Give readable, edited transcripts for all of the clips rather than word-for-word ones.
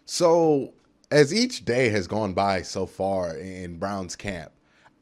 So, as each day has gone by so far in Brown's camp,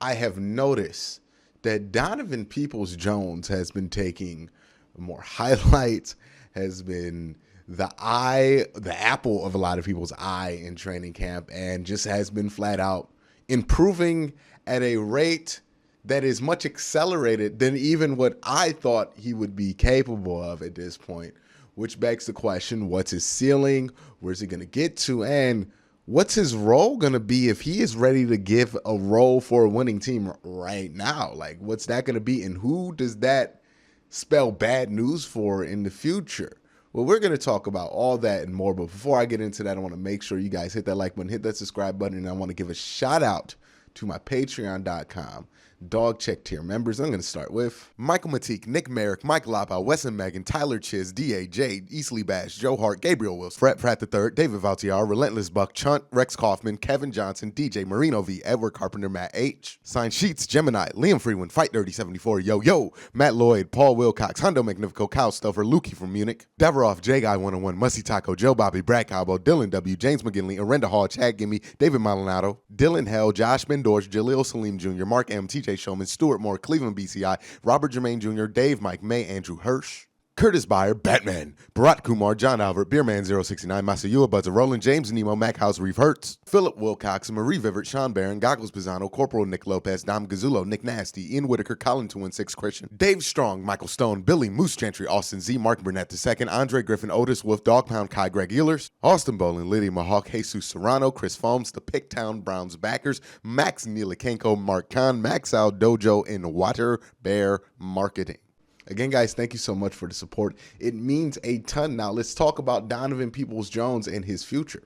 I have noticed that Donovan Peoples Jones has been taking more highlights, has been the apple of a lot of people's eye in training camp, and just has been flat out improving at a rate that is much accelerated than even what I thought he would be capable of at this point, which begs the question, what's his ceiling? Where's he going to get to? And what's his role going to be if he is ready to give a role for a winning team right now? Like, what's that going to be? And who does that spell bad news for in the future? Well, we're going to talk about all that and more. But before I get into that, I want to make sure you guys hit that like button, hit that subscribe button, and I want to give a shout out to my patreon.com dog check tier members. I'm going to start with Michael Matique, Nick Merrick, Mike Lapa, Wesson Megan, Tyler Chiz, D.A. Jade, Easley Bash, Joe Hart, Gabriel Wilson, Fred Pratt III, David Valtiar, Relentless Buck, Chunt, Rex Kaufman, Kevin Johnson, DJ Marino V, Edward Carpenter, Matt H, Sign Sheets, Gemini, Liam Freeman, Fight Dirty 74, Yo, Matt Lloyd, Paul Wilcox, Hundo Magnifico, Kyle Stuffer, Lukey from Munich, Deveroff, J Guy 101, Musty Taco, Joe Bobby, Brad Cabo, Dylan W, James McGinley, Arenda Hall, Chad Gimme, David Maldonado, Dylan Hell, Josh Mendorch, Jaleel Salim Jr., Mark M, TJ Showman, Stuart Moore, Cleveland BCI, Robert Jermaine Jr., Dave Mike May, Andrew Hirsch, Curtis Byer, Batman, Bharat Kumar, John Albert, Beerman069, Masayua Buzzer, Roland James, Nemo, Mac House, Reeve Hertz, Philip Wilcox, Marie Vivert, Sean Barron, Goggles Pisano, Corporal Nick Lopez, Dom Gazzulo, Nick Nasty, Ian Whitaker, Colin 216 Christian, Dave Strong, Michael Stone, Billy Moose Gentry, Austin Z, Mark Burnett II, Andre Griffin, Otis Wolf, Dog Pound, Kai Greg Ehlers, Austin Bolin, Lydia Mahawk, Jesus Serrano, Chris Foams, the Picktown Browns backers, Max Neelakenko, Mark Khan, Max Al Dojo, and Water Bear Marketing. Again, guys, thank you so much for the support. It means a ton. Now, let's talk about Donovan Peoples-Jones and his future.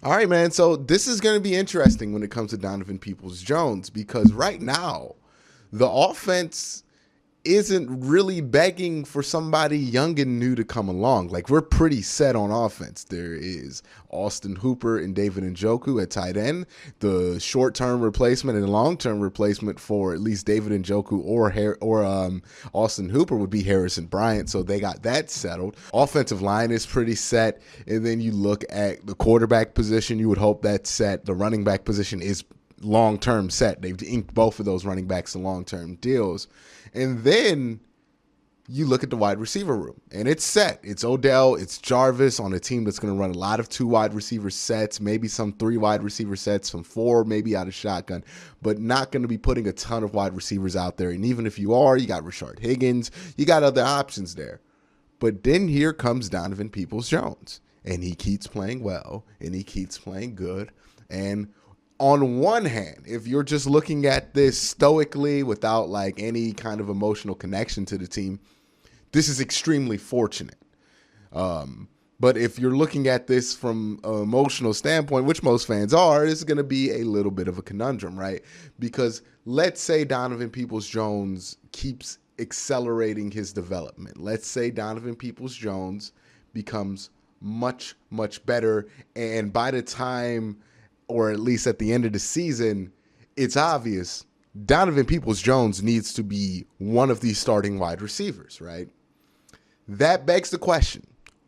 All right, man. So this is going to be interesting when it comes to Donovan Peoples-Jones because right now, the offense isn't really begging for somebody young and new to come along. Like, we're pretty set on offense. There is Austin Hooper and David Njoku at tight end. The short-term replacement and long-term replacement for at least David Njoku or Austin Hooper would be Harrison Bryant, so they got that settled. Offensive line is pretty set, and then you look at the quarterback position, you would hope that's set. The running back position is long-term set. They've inked both of those running backs to long-term deals. And then you look at the wide receiver room, and it's set. It's Odell, it's Jarvis on a team that's going to run a lot of 2 wide receiver sets, maybe some 3 wide receiver sets, some 4 maybe out of shotgun, but not going to be putting a ton of wide receivers out there. And even if you are, you got Rashard Higgins, you got other options there. But then here comes Donovan Peoples-Jones, and he keeps playing well, and he keeps playing good, and on one hand, if you're just looking at this stoically without like any kind of emotional connection to the team, this is extremely fortunate. But if you're looking at this from an emotional standpoint, which most fans are, it's going to be a little bit of a conundrum, right? Because let's say Donovan Peoples-Jones keeps accelerating his development. Let's say Donovan Peoples-Jones becomes much, much better. And by the time, or at least at the end of the season, it's obvious Donovan Peoples-Jones needs to be one of these starting wide receivers, right? That begs the question,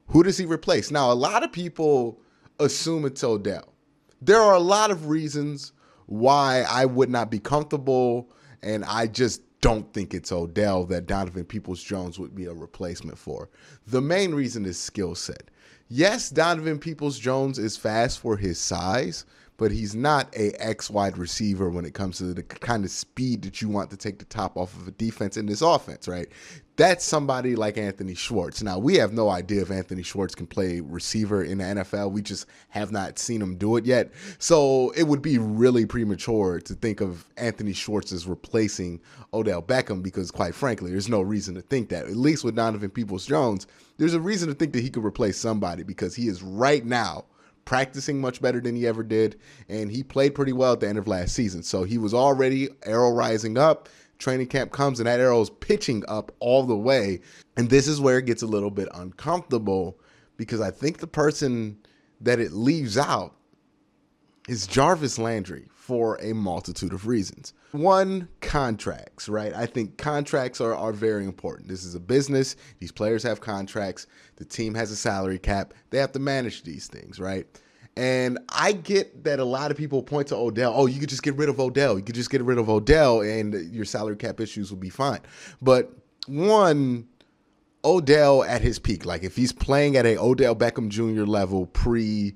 who does he replace? Now, a lot of people assume it's Odell. There are a lot of reasons why I would not be comfortable, and I just don't think it's Odell that Donovan Peoples-Jones would be a replacement for. The main reason is skill set. Yes, Donovan Peoples-Jones is fast for his size, but he's not a X wide receiver when it comes to the kind of speed that you want to take the top off of a defense in this offense, right? That's somebody like Anthony Schwartz. Now, we have no idea if Anthony Schwartz can play receiver in the NFL. We just have not seen him do it yet. So it would be really premature to think of Anthony Schwartz as replacing Odell Beckham because, quite frankly, there's no reason to think that. At least with Donovan Peoples-Jones, there's a reason to think that he could replace somebody because he is right now practicing much better than he ever did, and he played pretty well at the end of last season. So he was already arrow rising up. Training camp comes, and that arrow is pitching up all the way. And this is where it gets a little bit uncomfortable because I think the person that it leaves out is Jarvis Landry for a multitude of reasons. One, contracts, right? I think contracts are very important. This is a business. These players have contracts. The team has a salary cap. They have to manage these things, right? And I get that a lot of people point to Odell. Oh, you could just get rid of Odell. You could just get rid of Odell and your salary cap issues will be fine. But one, Odell at his peak, like if he's playing at a Odell Beckham Jr. level pre-injury,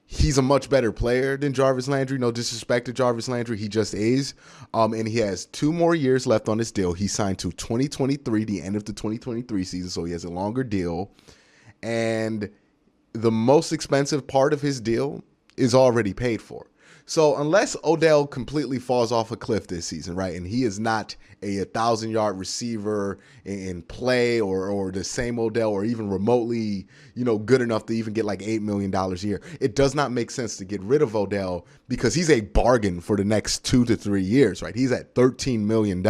he's a much better player than Jarvis Landry. No disrespect to Jarvis Landry. He just is. And he has 2 more years left on his deal. He signed to 2023, the end of the 2023 season, so he has a longer deal. And the most expensive part of his deal is already paid for. So unless Odell completely falls off a cliff this season, right, and he is not a 1,000-yard receiver in play or the same Odell or even remotely, good enough to even get like $8 million a year, it does not make sense to get rid of Odell because he's a bargain for the next 2 to 3 years, right? He's at $13 million,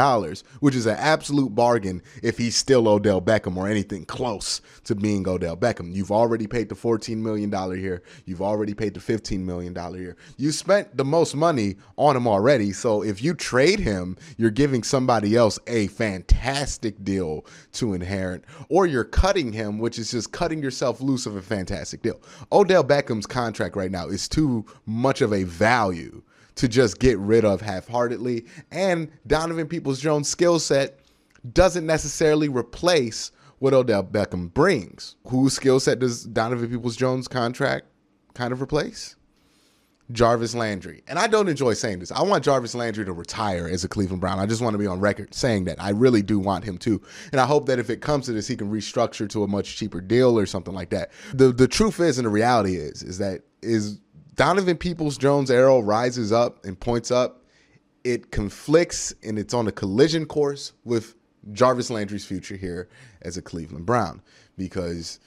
which is an absolute bargain if he's still Odell Beckham or anything close to being Odell Beckham. You've already paid the $14 million here. You've already paid the $15 million here. You spent the most money on him already. So if you trade him, you're giving somebody else a fantastic deal to inherit, or you're cutting him, which is just cutting yourself loose of a fantastic deal. Odell Beckham's contract right now is too much of a value to just get rid of half-heartedly. And Donovan Peoples-Jones' skill set doesn't necessarily replace what Odell Beckham brings. Whose skill set does Donovan Peoples-Jones' contract kind of replace? Jarvis Landry. And I don't enjoy saying this. I want Jarvis Landry to retire as a Cleveland Brown. I just want to be on record saying that. I really do want him to. And I hope that if it comes to this, he can restructure to a much cheaper deal or something like that. The truth is, and the reality is that Donovan Peoples-Jones' arrow rises up and points up, it conflicts and it's on a collision course with Jarvis Landry's future here as a Cleveland Brown. Because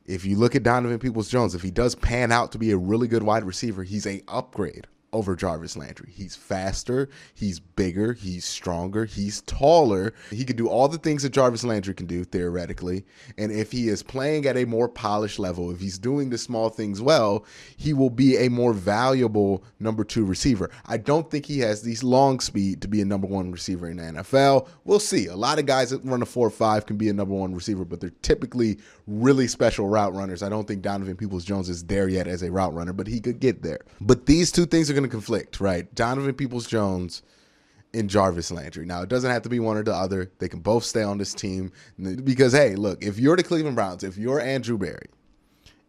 if you look at Donovan Peoples-Jones, if he does pan out to be a really good wide receiver, he's an upgrade over Jarvis Landry. He's faster, he's bigger, he's stronger, he's taller. He can do all the things that Jarvis Landry can do, theoretically. And if he is playing at a more polished level, if he's doing the small things well, he will be a more valuable number 2 receiver. I don't think he has the long speed to be a number 1 receiver in the NFL. We'll see. A lot of guys that run a 4.5 can be a number 1 receiver, but they're typically really special route runners. I don't think Donovan Peoples-Jones is there yet as a route runner, but he could get there. But these two things are going to conflict, right? Donovan Peoples-Jones and Jarvis Landry. Now, it doesn't have to be one or the other. They can both stay on this team because, hey, look, if you're the Cleveland Browns, if you're Andrew Berry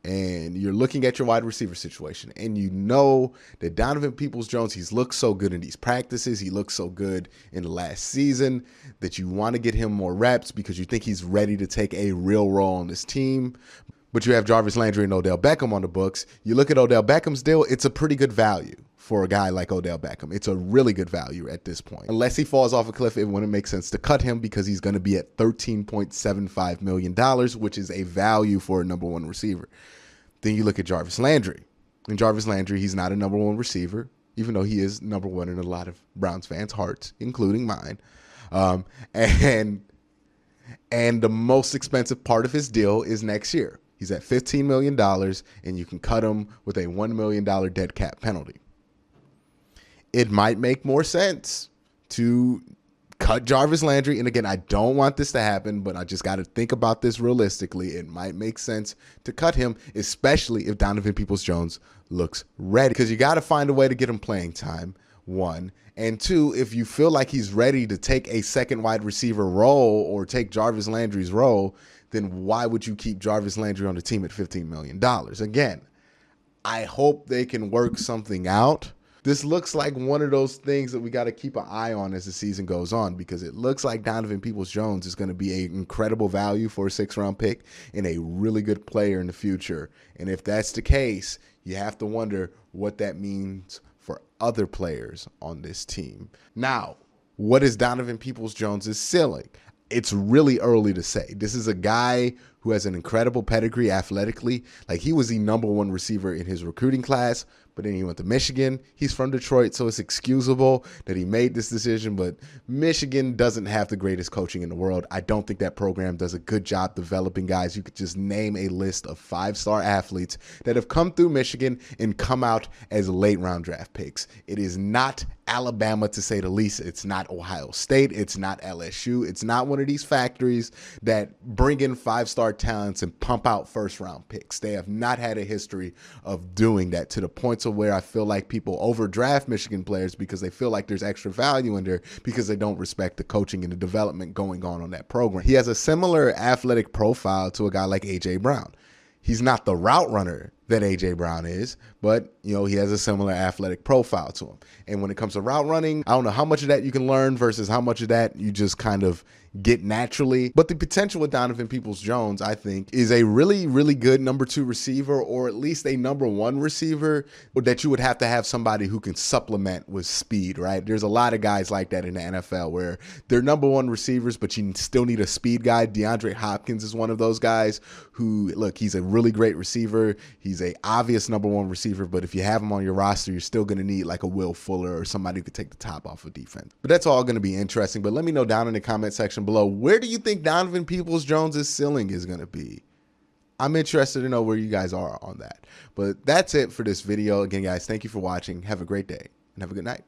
and you're looking at your wide receiver situation and you know that Donovan Peoples-Jones, he's looked so good in these practices, he looked so good in the last season that you want to get him more reps because you think he's ready to take a real role on this team. But you have Jarvis Landry and Odell Beckham on the books. You look at Odell Beckham's deal, it's a pretty good value for a guy like Odell Beckham. It's a really good value at this point. Unless he falls off a cliff, it wouldn't make sense to cut him because he's going to be at $13.75 million, which is a value for a number 1 receiver. Then you look at Jarvis Landry. And Jarvis Landry, he's not a number 1 receiver, even though he is number 1 in a lot of Browns fans' hearts, including mine. And the most expensive part of his deal is next year. He's at $15 million, and you can cut him with a $1 million dead cap penalty. It might make more sense to cut Jarvis Landry. And again, I don't want this to happen, but I just got to think about this realistically. It might make sense to cut him, especially if Donovan Peoples-Jones looks ready, because you got to find a way to get him playing time, 1. And 2, if you feel like he's ready to take a second wide receiver role or take Jarvis Landry's role, then why would you keep Jarvis Landry on the team at $15 million? Again, I hope they can work something out. This looks like one of those things that we got to keep an eye on as the season goes on, because it looks like Donovan Peoples-Jones is going to be an incredible value for a 6th-round pick and a really good player in the future. And if that's the case, you have to wonder what that means for other players on this team. Now, what is Donovan Peoples-Jones' ceiling? It's really early to say. This is a guy who has an incredible pedigree athletically. Like, he was the number 1 receiver in his recruiting class, but then he went to Michigan. He's from Detroit, so it's excusable that he made this decision, but Michigan doesn't have the greatest coaching in the world. I don't think that program does a good job developing guys. You could just name a list of 5-star athletes that have come through Michigan and come out as late round draft picks. It is not Alabama, to say the least. It's not Ohio State. It's not LSU. It's not one of these factories that bring in 5-star talents and pump out first-round picks. They have not had a history of doing that, to the point of where I feel like people overdraft Michigan players because they feel like there's extra value in there because they don't respect the coaching and the development going on that program. He has a similar athletic profile to a guy like A.J. Brown. He's not the route runner that A.J. Brown is, but, you know, he has a similar athletic profile to him. And when it comes to route running, I don't know how much of that you can learn versus how much of that you just kind of get naturally. But the potential with Donovan Peoples-Jones, I think, is a really, really good number 2 receiver, or at least a number 1 receiver that you would have to have somebody who can supplement with speed, right? There's a lot of guys like that in the NFL where they're number 1 receivers, but you still need a speed guy. DeAndre Hopkins is one of those guys who, look, he's a really great receiver. He's a obvious number 1 receiver, but if you have him on your roster, you're still going to need like a Will Fuller or somebody who could take the top off of defense. But that's all going to be interesting. But let me know down in the comment section below, where do you think Donovan Peoples-Jones' ceiling is going to be? I'm interested to know where you guys are on that. But that's it for this video. Again, guys, thank you for watching. Have a great day and have a good night.